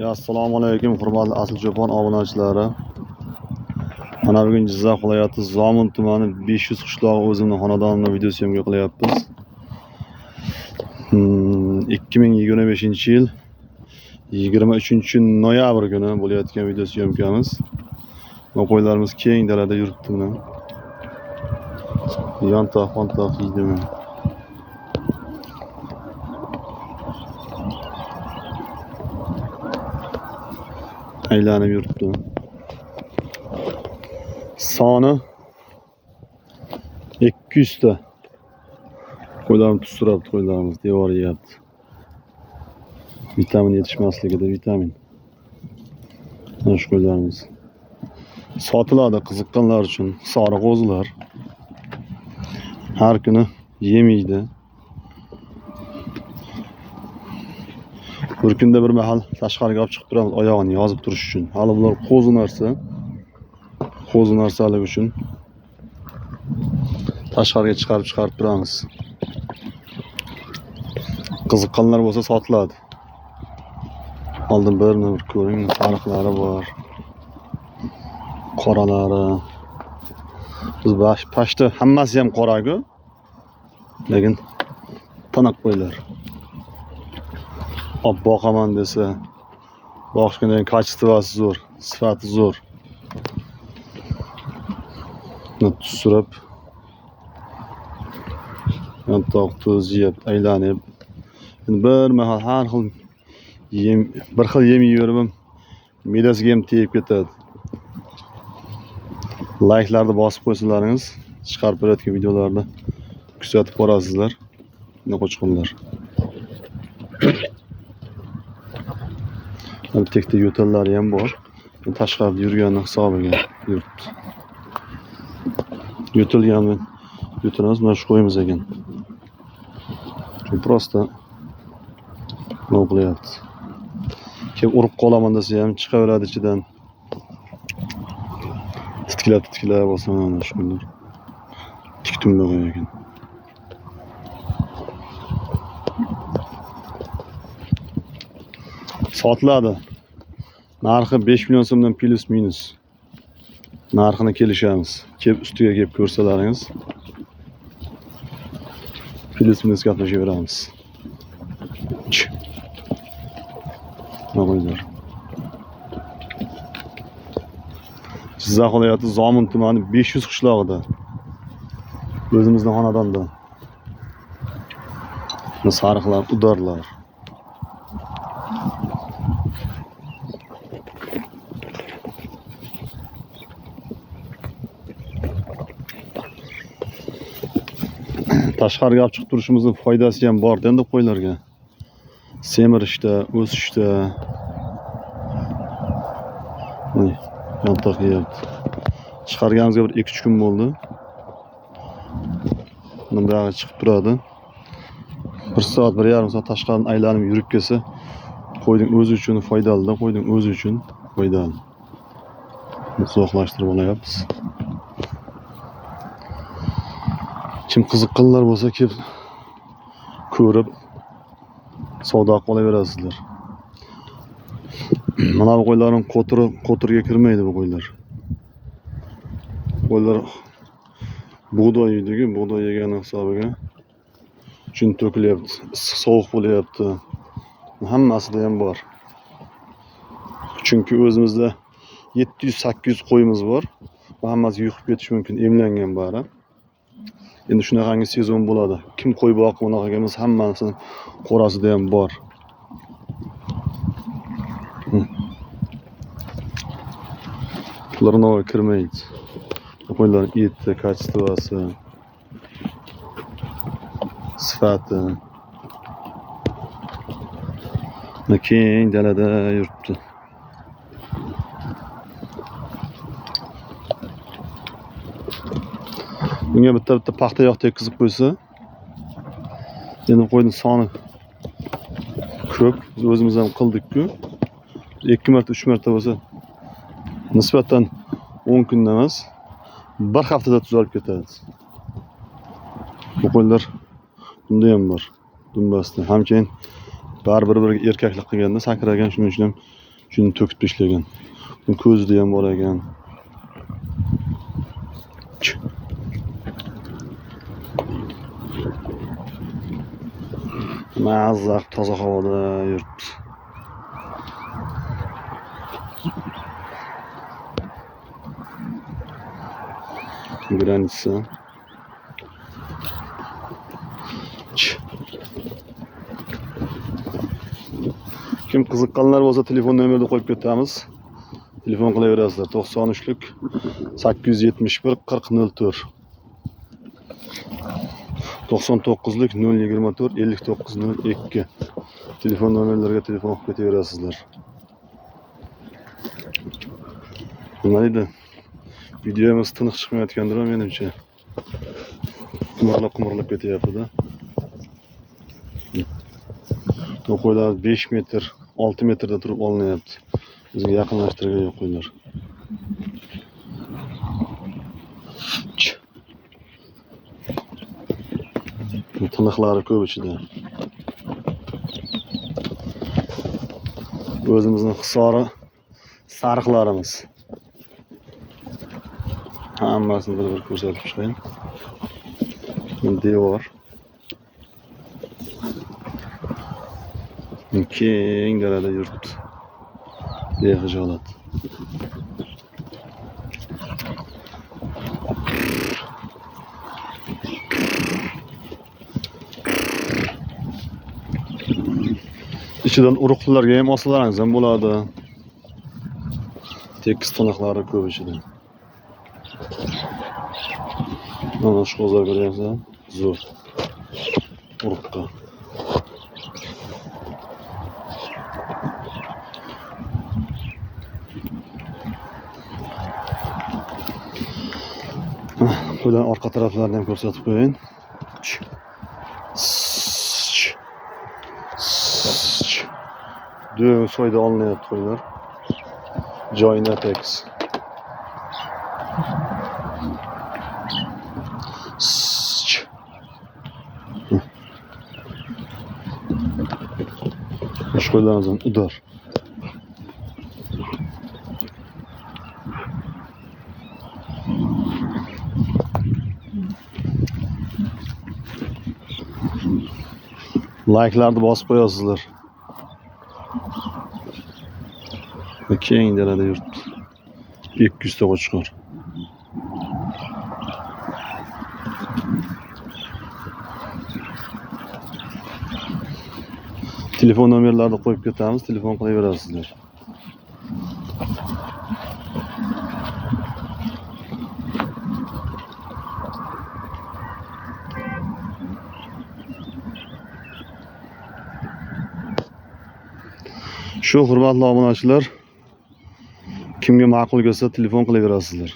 Assalomu alaykum hurmatli Asl Cho'pon obunachilari. Mana bugun Jizzax viloyati Zomin tumani 500 qishlog'i o'zimning xonadonimni video syomka qilyapmiz. 2025-yil 23-noyabr kuni bo'layotgan video syomkamiz. Qo'ylarimiz keng dalada yuribdi. Yantoq yeydimi. Aylanib yuribdi. Soni 200 ta. Qo'ylarimiz tustirabdi, qo'ylarimiz devor yeyapti. Vitamin yetishmasligida vitamin. Mana shu qo'ylarimiz sotiladi qiziqqanlar uchun. Sariq o'zlar. Har kuni yem yeydi. Bir kunda bir mahal tashqariga olib chiqib turamiz oyog'ini yozib turish uchun. Hali bular qo'zi narsalik uchun tashqariga chiqarib turamiz. Qiziqqanlar bo'lsa sotiladi. Oldin bir ko'ring, sariqlari bor. Qoralari. Biz pashta hammasi ham qora-ku. Lekin taniq qo'ylar. Olib boqaman desa, boqishga kachествоsi zo'r, sifati zo'r. Tustirib, yantoq tuz yeb, aylanib. Bir mahal har xil yem, bir xil yem yeyverib, midasiga ham tegib ketadi. Like'larni bosib qo'ysalaringiz, chiqarib berayotgan videolarni kuzatib borasizlar. Qo'chqinlar. Tekda yo'tallari ham bor. Tashqarida yurgan hisobiga yuribdi. Yo'tilganmi? Yo'tilamiz, mana shu qo'yimiz ekan. Prosta nima qilyapti? Kim urib qolaman desa ham chiqaveradi ichidan. Titkilab bo'lsa mana shunday. Tiktum bo'lgan ekan. Sotiladi. Narxi 5 million so'mdan plus minus. Narxini kelishamiz. Kelib ustiga kelib ko'rsalaringiz. Plus minus gaplashaveramiz. Navoiylar. Jizzax viloyati Zomin tumani 500 qishlog'ida. O'zimizning xonadonda. Sariqlar, udarlar. Tashqariga olib chiqib turishimizning foydasi ham bor endi qo'ylarga. Semirishda, o'sishda. Yantoq yeyapti. Chiqarganimizga bir 2-3 kun bo'ldi. Bunday chiqib turadi. 1 soat, 1,5 soat tashqaridan aylanib yurib kelsa, qo'yning o'zi uchun foydali, qo'yning o'zi uchun foydali. Uzoqlashtirib olyapmiz. Kim qiziqqanlar bo'lsa kelib ko'rib savdo qilaverasizlar. Mana bu qo'ylarning qo'tirga kirmaydi bu qo'ylar. Qo'ylar bug'doy yeydi-ku, bug'doy yegan hisobiga chun to'kilyapti, issiq sovuq bo'lyapti. Hammasida ham bor. Chunki o'zimizda 700-800 qo'yimiz bor. Bu hammasi yuqib ketishi mumkin, emlangan bari. Endi shunaqangi sezon bo'ladi. Kim qo'y boqib unaqagamiz hammasini qorasida ham bor. Ular nova kirmaydi. Qo'ylar eti, kachествоsi, sifati. Keng dalada yuribdi. Bunga bitta paxta yoq tekkizib qo'ysa, endi qo'yning soni ko'p. Biz o'zimiz ham qildik-ku. 2 marta, 3 marta bo'lsa, nisbatan 10 kunda emas, 1 haftada tuzalib ketadi. Bu qo'ylar bunda ham bor. Dumbasda. Ham keyin baribir bir erkaklik qilganda sakragan, shuning uchun Şunu töküp işleyen. Bu közü ham bor ekan. Mazza toza havoda yuribmiz. Granitsa. Kim qiziqqanlar bo'lsa telefon nomerni qo'yib ketamiz. Telefon qilaverasizlar. 93lik 871 4004. 99lik 024 5902. Telefon nomerlariga telefon qilib ketaverasizlar. Nima edi? Videomiz tiniq chiqmayotgandir menimcha. Qimirlab ketyapti-da. To'qoylar 5 metr, 6 metrda turib olinyapti. Bizga yaqinlashtirgan yo'q qo'ylar. Tiniqlari ko'p ichida. O'zimizning hisori sariqlarimiz. Hammasini bir ko'rsatib chiqayin. Devor. Keng dalada yuribdi. Behijolat. İçidan uruqlarga ham osilalaringiz ham bo'ladi. Tekis tiniqlari ko'p ichida. Mana shu qo'zlar ko'ryapsizlar. Zo'r. Uruqqa. Bular orqa taraflarini ham ko'rsatib qo'ying. Düğün soyda alınayapti qo'ylar. Joynatex. Şu qo'ylarimizdan udar. Like'larni bosib qo'yasizlar. Keng dalada yuribdi. 200 ta qo'chqor. Telefon nomerlarini qo'yib ketamiz, telefon qilaverasizlar. Shu hurmatli obunachilar, kimga ma'qul kelsa telefon qilaverasizlar.